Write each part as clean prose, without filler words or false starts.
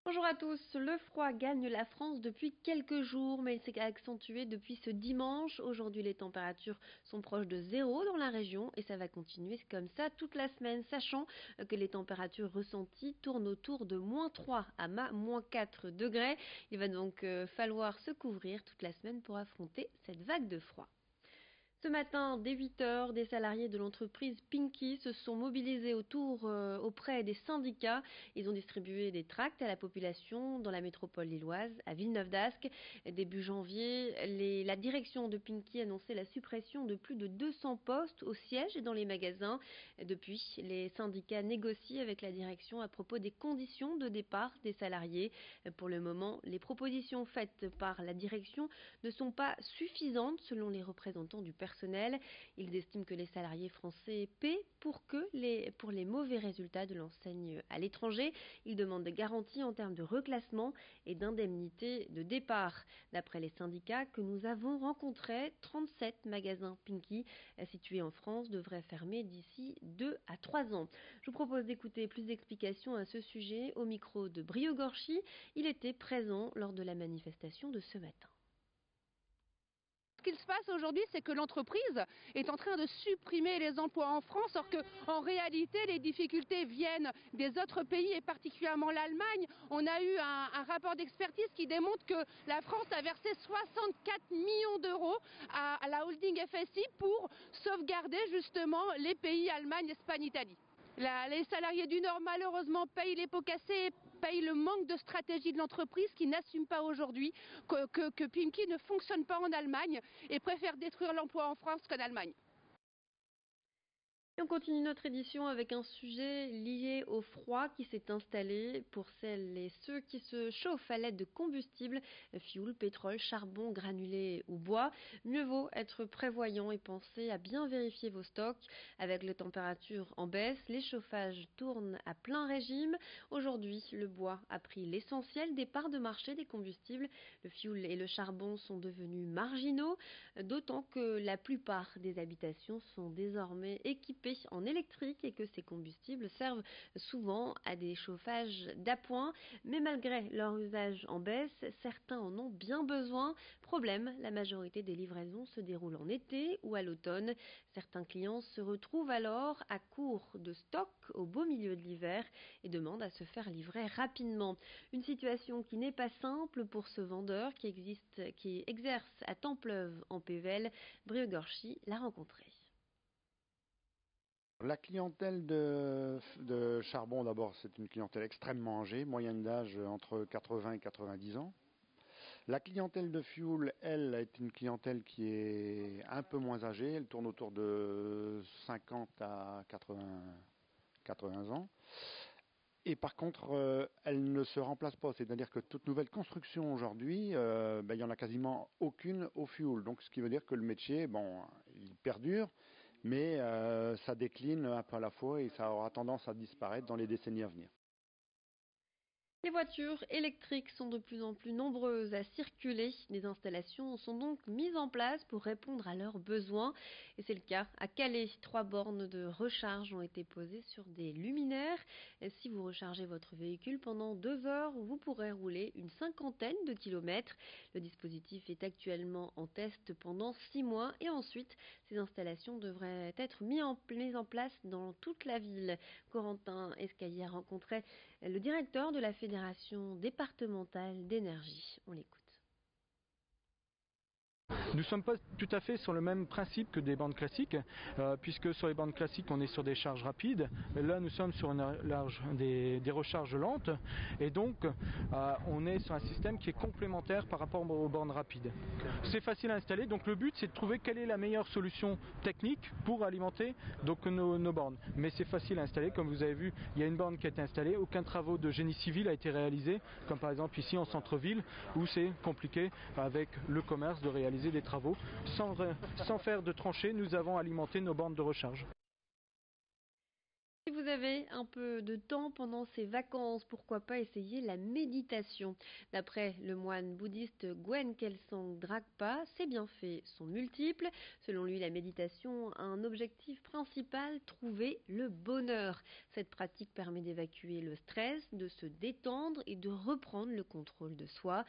Bonjour à tous, le froid gagne la France depuis quelques jours, mais il s'est accentué depuis ce dimanche. Aujourd'hui, les températures sont proches de zéro dans la région et ça va continuer comme ça toute la semaine, sachant que les températures ressenties tournent autour de -3 à -4 degrés. Il va donc falloir se couvrir toute la semaine pour affronter cette vague de froid. Ce matin, dès 8 heures, des salariés de l'entreprise Pinky se sont mobilisés auprès des syndicats. Ils ont distribué des tracts à la population dans la métropole lilloise, à Villeneuve-d'Ascq. Début janvier, la direction de Pinky annonçait la suppression de plus de 200 postes au siège et dans les magasins. Depuis, les syndicats négocient avec la direction à propos des conditions de départ des salariés. Pour le moment, les propositions faites par la direction ne sont pas suffisantes selon les représentants du personnel. Ils estiment que les salariés français paient pour les mauvais résultats de l'enseigne à l'étranger. Ils demandent des garanties en termes de reclassement et d'indemnité de départ. D'après les syndicats que nous avons rencontrés, 37 magasins Pinky situés en France devraient fermer d'ici 2 à 3 ans. Je vous propose d'écouter plus d'explications à ce sujet au micro de Brio Gorchi. Il était présent lors de la manifestation de ce matin. Ce qu'il se passe aujourd'hui, c'est que l'entreprise est en train de supprimer les emplois en France, alors qu'en réalité, les difficultés viennent des autres pays et particulièrement l'Allemagne. On a eu un rapport d'expertise qui démontre que la France a versé 64 millions d'euros à la holding FSI pour sauvegarder justement les pays Allemagne, Espagne, Italie. Les salariés du Nord, malheureusement, payent les pots cassés, payent le manque de stratégie de l'entreprise qui n'assume pas aujourd'hui que Pinky ne fonctionne pas en Allemagne et préfère détruire l'emploi en France qu'en Allemagne. Et on continue notre édition avec un sujet lié au froid qui s'est installé pour celles et ceux qui se chauffent à l'aide de combustibles, fioul, pétrole, charbon, granulé ou bois. Mieux vaut être prévoyant et penser à bien vérifier vos stocks. Avec les températures en baisse, les chauffages tournent à plein régime. Aujourd'hui, le bois a pris l'essentiel des parts de marché des combustibles. Le fioul et le charbon sont devenus marginaux, d'autant que la plupart des habitations sont désormais équipées en électrique et que ces combustibles servent souvent à des chauffages d'appoint. Mais malgré leur usage en baisse, certains en ont bien besoin. Problème, la majorité des livraisons se déroulent en été ou à l'automne. Certains clients se retrouvent alors à court de stock au beau milieu de l'hiver et demandent à se faire livrer rapidement. Une situation qui n'est pas simple pour ce vendeur qui exerce à Templeuve en Pévèle. Brio Gorchi l'a rencontré. La clientèle de charbon, d'abord, c'est une clientèle extrêmement âgée, moyenne d'âge entre 80 et 90 ans. La clientèle de fioul, elle, est une clientèle qui est un peu moins âgée, elle tourne autour de 50 à 80 ans. Et par contre, elle ne se remplace pas, c'est-à-dire que toute nouvelle construction aujourd'hui, il n'y en a quasiment aucune au fioul. Donc ce qui veut dire que le métier, il perdure, mais ça décline un peu à la fois et ça aura tendance à disparaître dans les décennies à venir. Les voitures électriques sont de plus en plus nombreuses à circuler. Des installations sont donc mises en place pour répondre à leurs besoins. Et c'est le cas à Calais. 3 bornes de recharge ont été posées sur des luminaires. Et si vous rechargez votre véhicule pendant 2 heures, vous pourrez rouler une 50aine de kilomètres. Le dispositif est actuellement en test pendant 6 mois et ensuite ces installations devraient être mises en place dans toute la ville. Corentin Escaillé a rencontré le directeur de la Fédération départementale d'énergie. On l'écoute. Nous ne sommes pas tout à fait sur le même principe que des bandes classiques, puisque sur les bandes classiques on est sur des charges rapides, là nous sommes sur des recharges lentes, et donc on est sur un système qui est complémentaire par rapport aux bornes rapides. C'est facile à installer, donc le but c'est de trouver quelle est la meilleure solution technique pour alimenter donc, nos bornes. Mais c'est facile à installer, comme vous avez vu, il y a une borne qui a été installée, aucun travaux de génie civil a été réalisé, comme par exemple ici en centre-ville, où c'est compliqué avec le commerce de réaliser des travaux. Sans faire de tranchées, nous avons alimenté nos bornes de recharge. Si Si vous avez un peu de temps pendant ces vacances, pourquoi pas essayer la méditation. D'après le moine bouddhiste Gwen Kelsang Dragpa, ses bienfaits sont multiples. Selon lui, la méditation a un objectif principal, trouver le bonheur. Cette pratique permet d'évacuer le stress, de se détendre et de reprendre le contrôle de soi.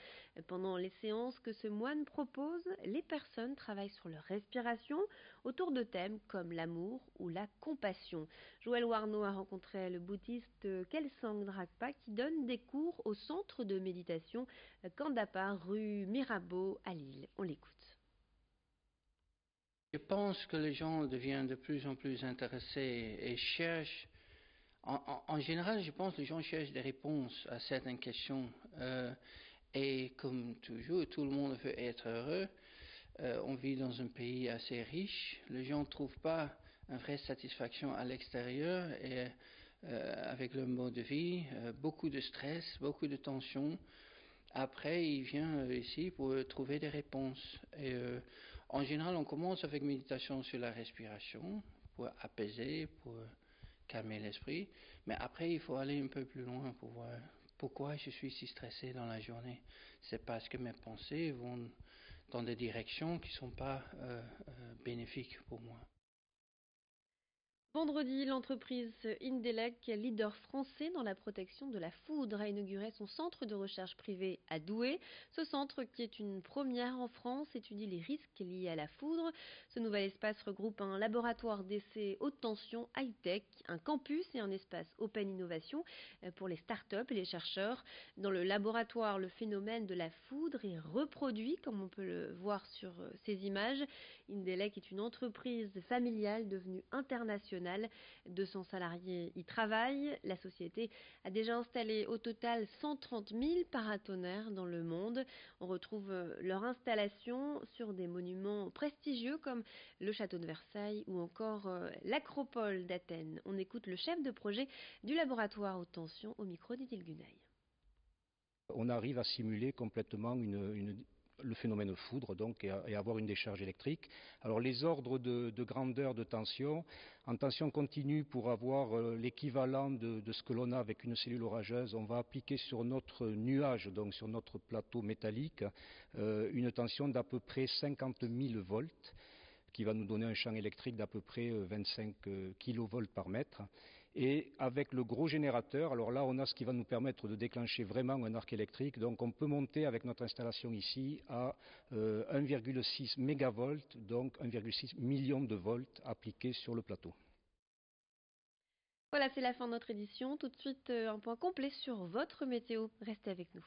Pendant les séances que ce moine propose, les personnes travaillent sur leur respiration autour de thèmes comme l'amour ou la compassion. Joël Warno a rencontré le bouddhiste Kelsang Dragpa qui donne des cours au centre de méditation Kandapa, rue Mirabeau à Lille. On l'écoute. Je pense que les gens deviennent de plus en plus intéressés et cherchent, en général, je pense que les gens cherchent des réponses à certaines questions. Et comme toujours, tout le monde veut être heureux. On vit dans un pays assez riche. Les gens ne trouvent pas une vraie satisfaction à l'extérieur et avec leur mode de vie, beaucoup de stress, beaucoup de tension. Après, il vient ici pour trouver des réponses. Et en général, on commence avec méditation sur la respiration pour apaiser, pour calmer l'esprit. Mais après, il faut aller un peu plus loin pour voir pourquoi je suis si stressé dans la journée. C'est parce que mes pensées vont dans des directions qui ne sont pas bénéfiques pour moi. Vendredi, l'entreprise Indelec, leader français dans la protection de la foudre, a inauguré son centre de recherche privé à Douai. Ce centre, qui est une première en France, étudie les risques liés à la foudre. Ce nouvel espace regroupe un laboratoire d'essais haute tension high-tech, un campus et un espace open innovation pour les startups et les chercheurs. Dans le laboratoire, le phénomène de la foudre est reproduit, comme on peut le voir sur ces images. Indelec est une entreprise familiale devenue internationale. 200 salariés y travaillent. La société a déjà installé au total 130 000 paratonnerres dans le monde. On retrouve leur installation sur des monuments prestigieux comme le château de Versailles ou encore l'acropole d'Athènes. On écoute le chef de projet du laboratoire haute tension au micro d'Idil Gunaï. On arrive à simuler complètement le phénomène foudre donc, et avoir une décharge électrique. Alors les ordres de grandeur de tension, en tension continue pour avoir l'équivalent de ce que l'on a avec une cellule orageuse, on va appliquer sur notre nuage, donc sur notre plateau métallique, une tension d'à peu près 50 000 volts qui va nous donner un champ électrique d'à peu près 25 kV par mètre. Et avec le gros générateur, alors là on a ce qui va nous permettre de déclencher vraiment un arc électrique. Donc on peut monter avec notre installation ici à 1,6 mégavolt, donc 1,6 million de volts appliqués sur le plateau. Voilà, c'est la fin de notre édition. Tout de suite, un point complet sur votre météo. Restez avec nous.